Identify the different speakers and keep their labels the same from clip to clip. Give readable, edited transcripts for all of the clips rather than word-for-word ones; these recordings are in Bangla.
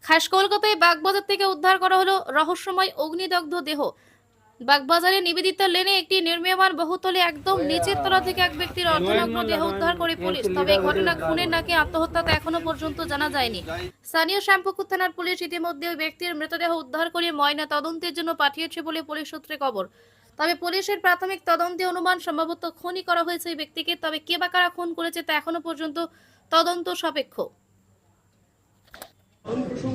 Speaker 1: খাস কলকাতায় বাগবাজার থেকে উদ্ধার করা হলো রহস্যময় অগ্নিদগ্ধ দেহ। বাগবাজারে নিবেদিতা লেনে একটি নির্মীয়মান বহুতলে একদম নিচের তলা থেকে এক ব্যক্তির অর্ধনগ্ন দেহ উদ্ধার করে পুলিশ। তবে এই ঘটনা খুনের নাকি আত্মহত্যা তা এখনো পর্যন্ত জানা যায়নি। স্থানীয় শ্যামপুকুর থানার পুলিশ ইতিমধ্যে ওই ব্যক্তির মৃতদেহ উদ্ধার করে ময়না তদন্তের জন্য পাঠিয়েছে বলে পুলিশ সূত্রে খবর। তবে পুলিশের প্রাথমিক তদন্তে অনুমান সম্ভবত খুনই করা হয়েছে এই ব্যক্তিকে। তবে কে বা কারা খুন করেছে তা এখনো পর্যন্ত তদন্ত সাপেক্ষ।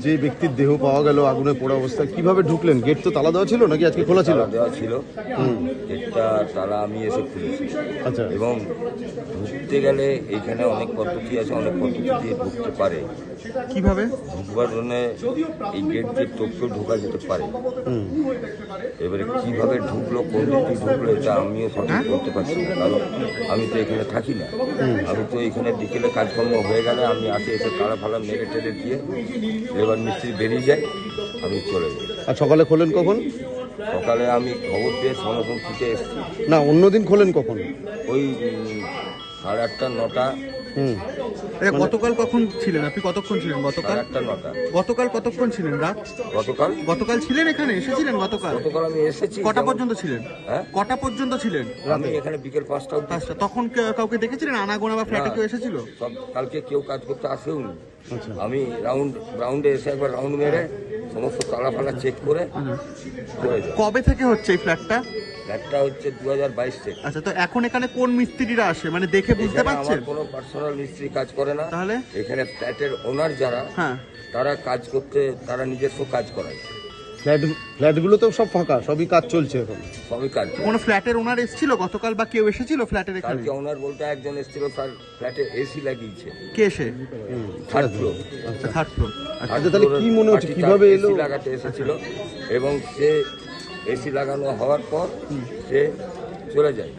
Speaker 2: যে ব্যক্তির দেহ পাওয়া গেল আগুনে পোড়া অবস্থায়, কিভাবে ঢুকলেন? গেট তো তালা দেওয়া ছিল নাকি আজকে খোলা ছিল?
Speaker 3: তালা দেওয়া ছিল, গেটটা তালা আমি এসে খুলেছি।
Speaker 2: আচ্ছা,
Speaker 3: এবং ঢুকতে গেলে এইখানে অনেক পদ্ধতি আছে, অনেক পদ্ধতি দিয়ে ঢুকতে পারে।
Speaker 2: কিভাবে
Speaker 3: ঢুকবার জন্য এই গেট দিয়ে টোপকেও ঢোকা যেতে পারে। এবারে কিভাবে ঢুকলো, কোন দিক ঢুকলো, এটা আমিও সঠিক করতে পারছি না, কারণ আমি তো এখানে থাকি না। আমি তো এখানে বিকেলে কাজকর্ম হয়ে গেলে আমি আসে এসে তালা ফালা মেরে টেরে দিয়ে লেবার মিস্ত্রি বেরিয়ে যায়, আমি চলে যাই।
Speaker 2: আর সকালে খোলেন কখন?
Speaker 3: সকালে আমি খবর পেয়ে সঙ্গে সঙ্গে ছুটে এসেছি।
Speaker 2: না, অন্যদিন খোলেন কখন?
Speaker 3: ওই 8:30 9টা।
Speaker 4: গতকাল কখন ছিলেন আপনি? কতক্ষণ ছিলেন গতকাল?
Speaker 3: 8:30 9টা।
Speaker 4: গতকাল কতক্ষণ ছিলেন? রাত গতকাল ছিলেন এখানে? এসেছিলেন গতকাল?
Speaker 3: গতকাল আমি এসেছি।
Speaker 4: কটা পর্যন্ত ছিলেন?
Speaker 3: হ্যাঁ,
Speaker 4: কটা পর্যন্ত ছিলেন?
Speaker 3: আমি এখানে বিকেল 5টা অবধি।
Speaker 4: তখন কাউকে দেখেছিলেন? আনাগোনা বা ফ্ল্যাটে কেউ এসেছিল?
Speaker 3: সব কালকে কেউ কাজ করতে আসেও নি। আমি রাউন্ডে এসে একবার রাউন্ড মেরে সমস্ত তালা ফালা চেক করে চলে যাই।
Speaker 4: কবে থেকে হচ্ছে এই ফ্ল্যাটটা?
Speaker 3: ফ্ল্যাটটা হচ্ছে 2022 থেকে।
Speaker 4: আচ্ছা, তো এখন এখানে কোন মিস্ত্রিরা আসে, মানে দেখে বুঝতে
Speaker 3: এখানে
Speaker 4: পারছেন?
Speaker 3: আমার কোনো পার্সোনাল মিস্ত্রি কাজ করে না।
Speaker 4: তাহলে
Speaker 3: এখানে ফ্ল্যাটের ওনার যারা,
Speaker 4: হ্যাঁ,
Speaker 3: তারা কাজ করতে, তারা নিজস্ব কাজ করায়।
Speaker 2: ফ্ল্যাটগুলো তো সব ফাঁকা, সবই কাজ চলছে এখন।
Speaker 3: সবই কাজ।
Speaker 4: কোন ফ্ল্যাটের ওনার এসেছিল গতকাল বা কেউ এসেছিল ফ্ল্যাটের এখানে?
Speaker 3: কালকে ওনার বলতে একজন এসেছিল, তার ফ্ল্যাটে এসি লাগিয়েছে।
Speaker 4: কে এসে?
Speaker 3: Third floor.
Speaker 4: Third floor.
Speaker 2: আচ্ছা, তাহলে কি মনে হচ্ছে কিভাবে এলো?
Speaker 3: এসি লাগাতে এসেছিল এবং সে এসি লাগানো হওয়ার পর সে চলে যায়।